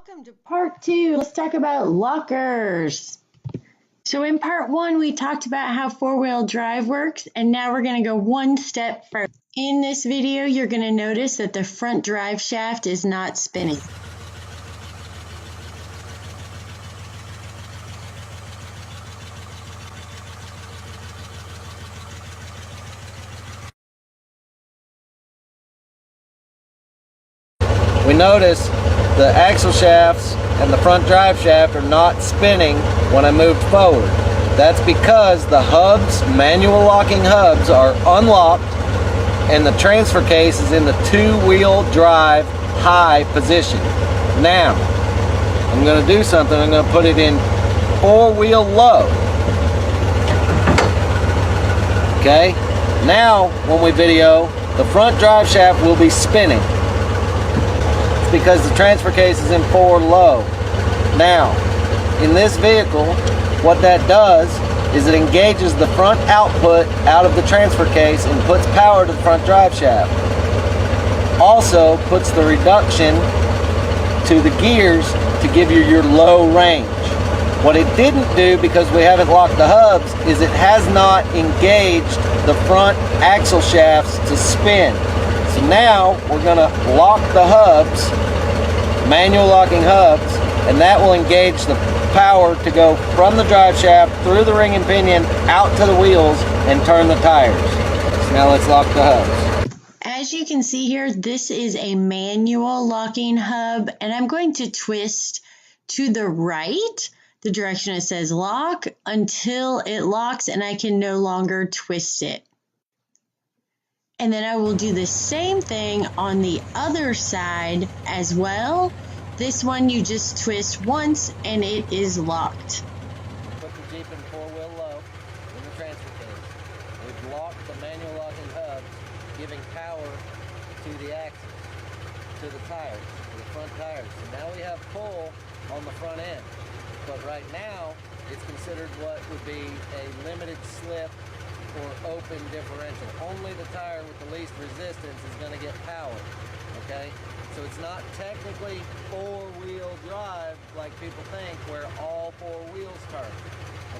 Welcome to part two. Let's talk about lockers. So in part one, we talked about how four-wheel drive works, and now we're going to go one step further. In this video, you're going to notice that the front drive shaft is not spinning. We notice the axle shafts and the front drive shaft are not spinning when I moved forward. That's because the hubs, manual locking hubs, are unlocked and the transfer case is in the two-wheel drive high position. Now, I'm going to do something. I'm going to put it in four-wheel low. Okay? Now, when we video, the front drive shaft will be spinning because the transfer case is in four low. Now, in this vehicle, what that does is it engages the front output out of the transfer case and puts power to the front drive shaft. Also puts the reduction to the gears to give you your low range. What it didn't do, because we haven't locked the hubs, is it has not engaged the front axle shafts to spin. So now we're going to lock the hubs, manual locking hubs, and that will engage the power to go from the drive shaft through the ring and pinion out to the wheels and turn the tires. So now let's lock the hubs. As you can see here, this is a manual locking hub, and I'm going to twist to the right, the direction it says lock, until it locks and I can no longer twist it. And then I will do the same thing on the other side as well. This one you just twist once and it is locked. Put the Jeep in four-wheel low in the transfer case. We've locked the manual locking hubs, giving power to the axles, to the tires, to the front tires. So now we have pull on the front end. But right now, it's considered what would be a limited slip or open differential. Only the tire with the least resistance is going to get power, okay? So it's not technically four-wheel drive like people think, where all four wheels turn,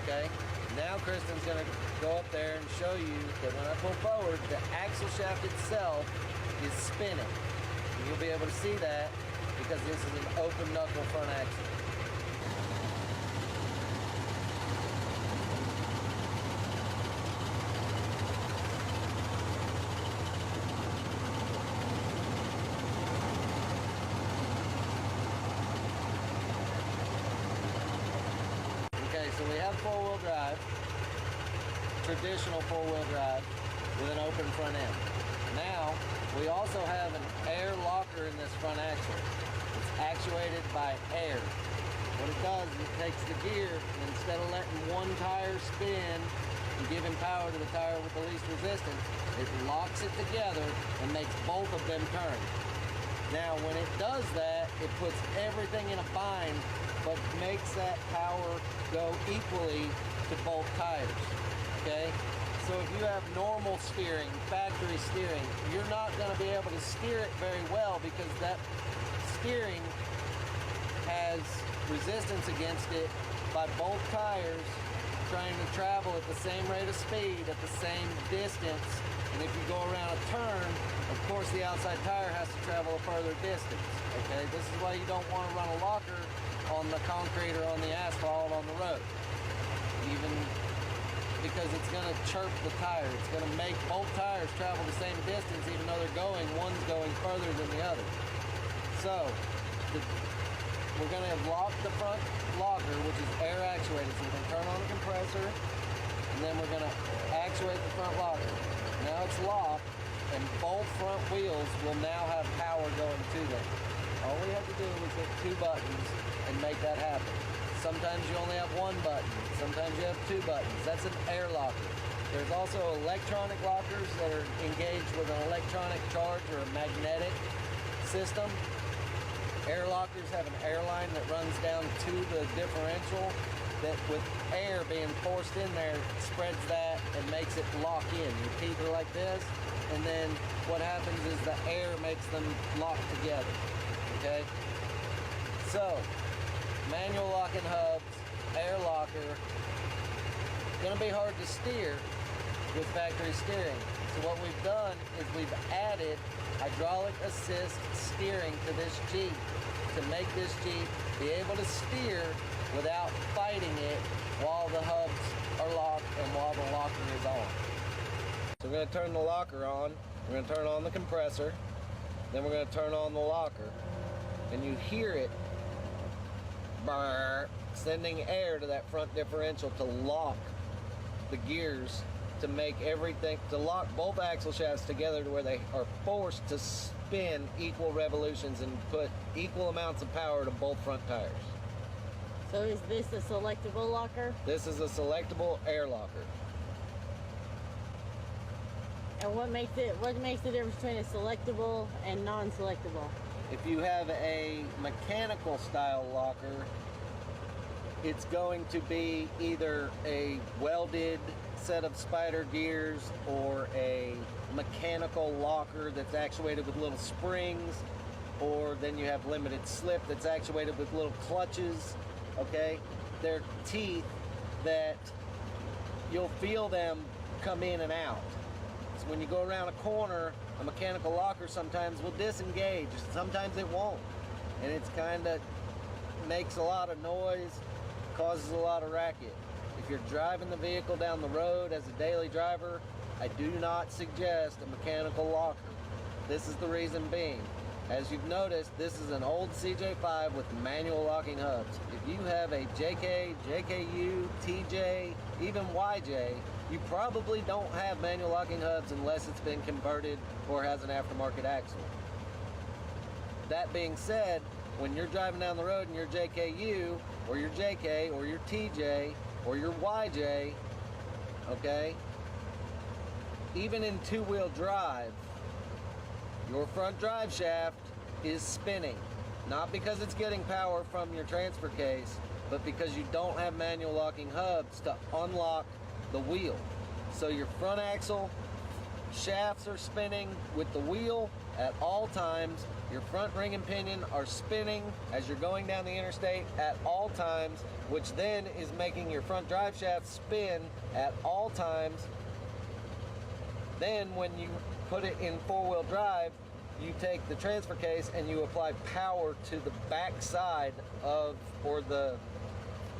okay? Now Kristen's going to go up there and show you that when I pull forward, the axle shaft itself is spinning. And you'll be able to see that because this is an open knuckle front axle. So we have four-wheel drive, traditional four-wheel drive with an open front end. Now, we also have an air locker in this front axle. It's actuated by air. What it does is it takes the gear, and instead of letting one tire spin and giving power to the tire with the least resistance, it locks it together and makes both of them turn. Now, when it does that, it puts everything in a bind, but makes that power go equally to both tires, okay? So if you have normal steering, factory steering, you're not gonna be able to steer it very well because that steering has resistance against it by both tires trying to travel at the same rate of speed, at the same distance. And if you go around a turn, of course the outside tire has to travel a further distance, okay? This is why you don't want to run a locker on the concrete or on the asphalt on the road, even because it's going to chirp the tire. It's going to make both tires travel the same distance, even though one's going further than the other. So we're going to have locked the front locker, which is air actuated. So we're going to turn on the compressor, and then we're going to actuate the front locker. Now it's locked, and both front wheels will now have power going to them. All we have to do is hit two buttons and make that happen. Sometimes you only have one button. Sometimes you have two buttons. That's an air locker. There's also electronic lockers that are engaged with an electronic charge or a magnetic system. Air lockers have an air line that runs down to the differential that, with air being forced in there, spreads that and makes it lock in. Your teeth are like this, and then what happens is the air makes them lock together, okay? So, manual locking hubs, air locker, gonna be hard to steer with factory steering. So what we've done is we've added hydraulic assist steering to this Jeep to make this Jeep be able to steer without fighting it while the hubs are locked and while the locker is on. So we're gonna turn the locker on, we're gonna turn on the compressor, then we're gonna turn on the locker, and you hear it brrr, sending air to that front differential to lock the gears, to make everything, to lock both axle shafts together to where they are forced to spin equal revolutions and put equal amounts of power to both front tires. So is this a selectable locker? This is a selectable air locker. And what makes the difference between a selectable and non-selectable? If you have a mechanical style locker, it's going to be either a welded set of spider gears or a mechanical locker that's actuated with little springs, or then you have limited slip that's actuated with little clutches. Okay, they're teeth that you'll feel them come in and out. So when you go around a corner, a mechanical locker sometimes will disengage, sometimes it won't, and it's kind of makes a lot of noise, causes a lot of racket. If you're driving the vehicle down the road as a daily driver, I do not suggest a mechanical locker. This is the reason being. As you've noticed, this is an old CJ5 with manual locking hubs. If you have a JK, JKU, TJ, even YJ, you probably don't have manual locking hubs unless it's been converted or has an aftermarket axle. That being said, when you're driving down the road in your JKU, or your JK, or your TJ, or your YJ, okay, even in two-wheel drive, your front drive shaft is spinning. Not because it's getting power from your transfer case, but because you don't have manual locking hubs to unlock the wheel. So your front axle shafts are spinning with the wheel at all times. Your front ring and pinion are spinning as you're going down the interstate at all times, which then is making your front drive shaft spin at all times. Then when you put it in four-wheel drive, you take the transfer case and you apply power to the back side of, or the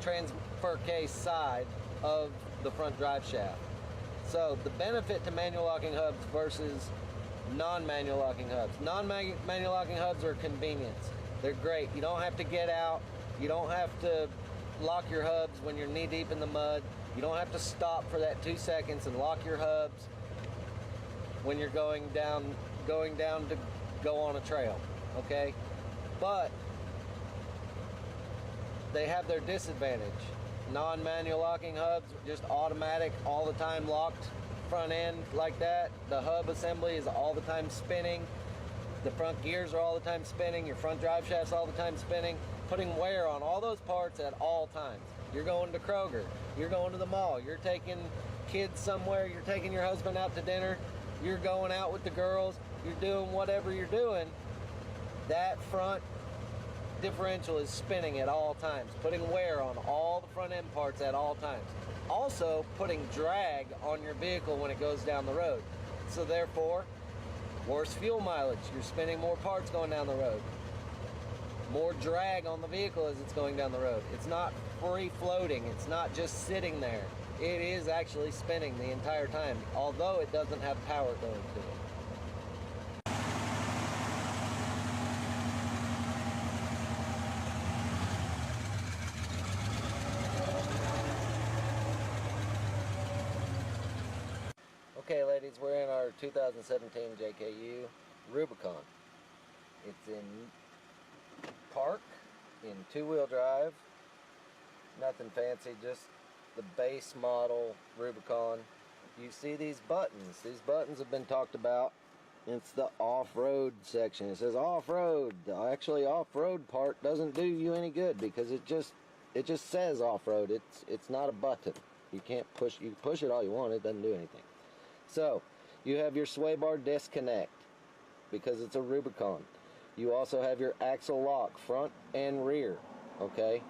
transfer case side of the front drive shaft. So the benefit to manual locking hubs versus non-manual locking hubs. Non-manual locking hubs are a convenience. They're great. You don't have to get out. You don't have to lock your hubs when you're knee-deep in the mud. You don't have to stop for that 2 seconds and lock your hubs when you're going down to go on a trail, okay? But they have their disadvantage. Non-manual locking hubs, just automatic, all the time locked front end like that. The hub assembly is all the time spinning. The front gears are all the time spinning. Your front drive shaft's all the time spinning. Putting wear on all those parts at all times. You're going to Kroger, you're going to the mall, you're taking kids somewhere, you're taking your husband out to dinner, you're going out with the girls, you're doing whatever you're doing, that front differential is spinning at all times, putting wear on all the front end parts at all times. Also putting drag on your vehicle when it goes down the road. So therefore, worse fuel mileage. You're spinning more parts going down the road. More drag on the vehicle as it's going down the road. It's not free floating. It's not just sitting there. It is actually spinning the entire time, although it doesn't have power going to it. Okay, ladies, we're in our 2017 JKU Rubicon. It's in park, in two-wheel drive, nothing fancy, just the base model Rubicon. You see these buttons. These buttons have been talked about. It's the off-road section. It says off-road. The actually off-road part doesn't do you any good because it just says off-road. It's not a button. You can't push. You can push it all you want. It doesn't do anything. So, you have your sway bar disconnect because it's a Rubicon. You also have your axle lock, front and rear, okay?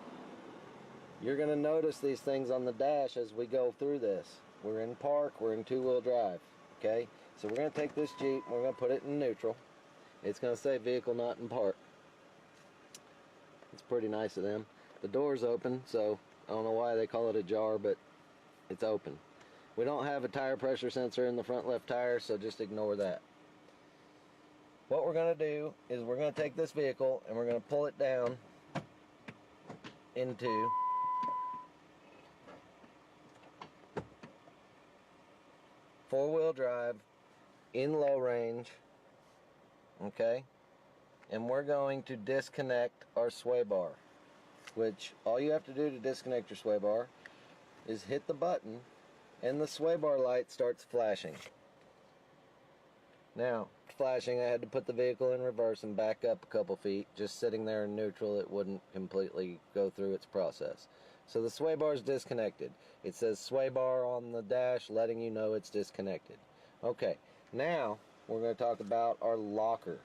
You're gonna notice these things on the dash as we go through this. We're in park, we're in two-wheel drive, okay? So we're gonna take this Jeep, we're gonna put it in neutral. It's gonna say vehicle not in park. It's pretty nice of them. The door's open, so I don't know why they call it ajar, but it's open. We don't have a tire pressure sensor in the front left tire, so just ignore that. What we're going to do is we're going to take this vehicle and we're going to pull it down into four-wheel drive in low range, okay? And we're going to disconnect our sway bar, which all you have to do to disconnect your sway bar is hit the button and the sway bar light starts flashing. Now, flashing, I had to put the vehicle in reverse and back up a couple feet. Just sitting there in neutral, it wouldn't completely go through its process. So the sway bar is disconnected. It says sway bar on the dash, letting you know it's disconnected. Okay, now we're going to talk about our locker.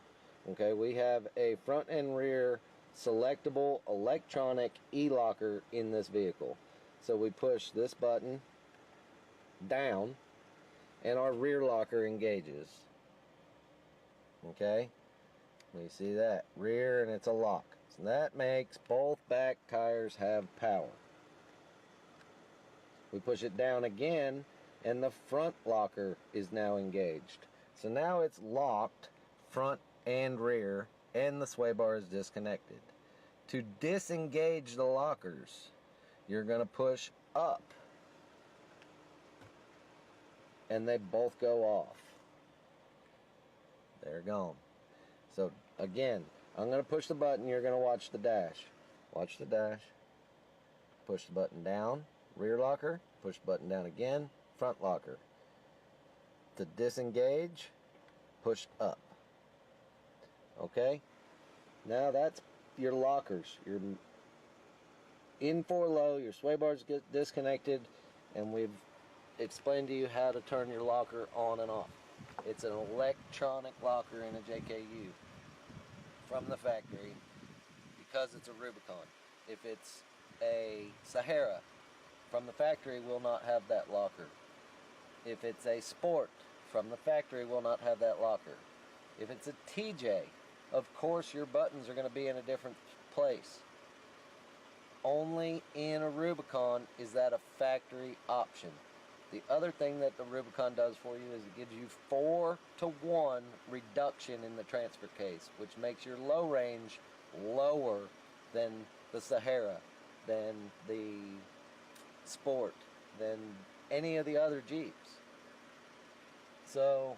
Okay, we have a front and rear selectable electronic e-locker in this vehicle. So we push this button down and our rear locker engages. Okay, we see that rear, and it's a lock, so that makes both back tires have power. We push it down again and the front locker is now engaged, so now it's locked front and rear, and the sway bar is disconnected. To disengage the lockers, you're going to push up and they both go off. They're gone. So again, I'm going to push the button. You're going to watch the dash. Watch the dash. Push the button down. Rear locker. Push the button down again. Front locker. To disengage, push up. Okay? Now that's your lockers. Your in for low. Your sway bars get disconnected. And we've explained to you how to turn your locker on and off. It's an electronic locker in a JKU from the factory because it's a Rubicon. If it's a Sahara from the factory, will not have that locker. If it's a Sport from the factory, will not have that locker. If it's a TJ, of course your buttons are going to be in a different place. Only in a Rubicon is that a factory option. The other thing that the Rubicon does for you is it gives you 4-to-1 reduction in the transfer case, which makes your low range lower than the Sahara, than the Sport, than any of the other Jeeps. So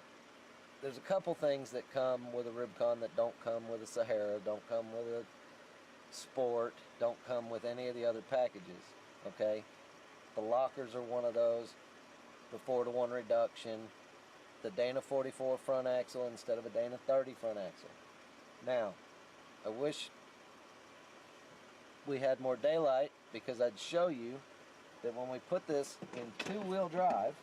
there's a couple things that come with a Rubicon that don't come with a Sahara, don't come with a Sport, don't come with any of the other packages, okay? The lockers are one of those. The 4-to-1 reduction, the Dana 44 front axle instead of a Dana 30 front axle. Now, I wish we had more daylight because I'd show you that when we put this in two-wheel drive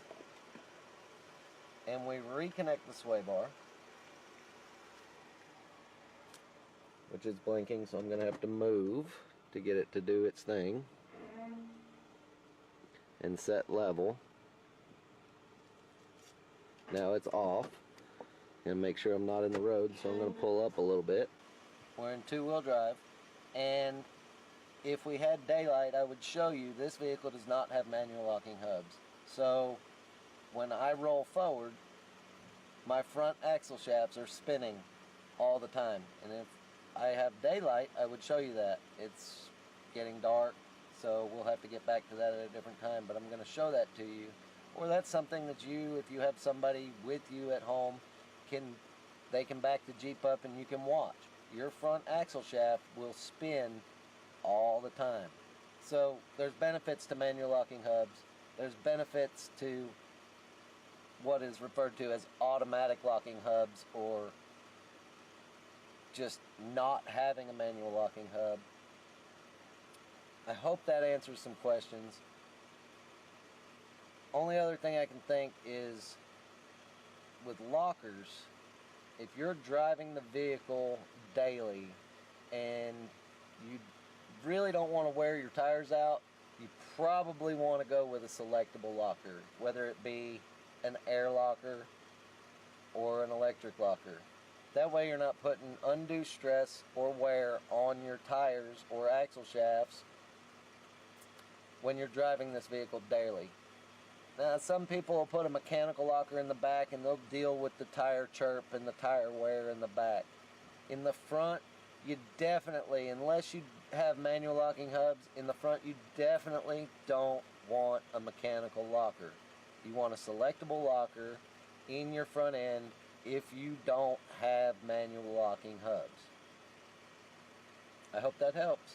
and we reconnect the sway bar, which is blinking, so I'm going to have to move to get it to do its thing, and set level. Now it's off, and make sure I'm not in the road, so I'm going to pull up a little bit. We're in two-wheel drive, and if we had daylight, I would show you this vehicle does not have manual locking hubs. So when I roll forward, my front axle shafts are spinning all the time, and if I have daylight, I would show you that. It's getting dark, so we'll have to get back to that at a different time, but I'm going to show that to you. Or that's something that you, if you have somebody with you at home, they can back the Jeep up and you can watch. Your front axle shaft will spin all the time. So there's benefits to manual locking hubs. There's benefits to what is referred to as automatic locking hubs, or just not having a manual locking hub. I hope that answers some questions. Only other thing I can think is with lockers, if you're driving the vehicle daily and you really don't want to wear your tires out, you probably want to go with a selectable locker, whether it be an air locker or an electric locker. That way you're not putting undue stress or wear on your tires or axle shafts when you're driving this vehicle daily. Now, some people will put a mechanical locker in the back and they'll deal with the tire chirp and the tire wear in the back. In the front, you definitely, unless you have manual locking hubs, in the front you definitely don't want a mechanical locker. You want a selectable locker in your front end if you don't have manual locking hubs. I hope that helps.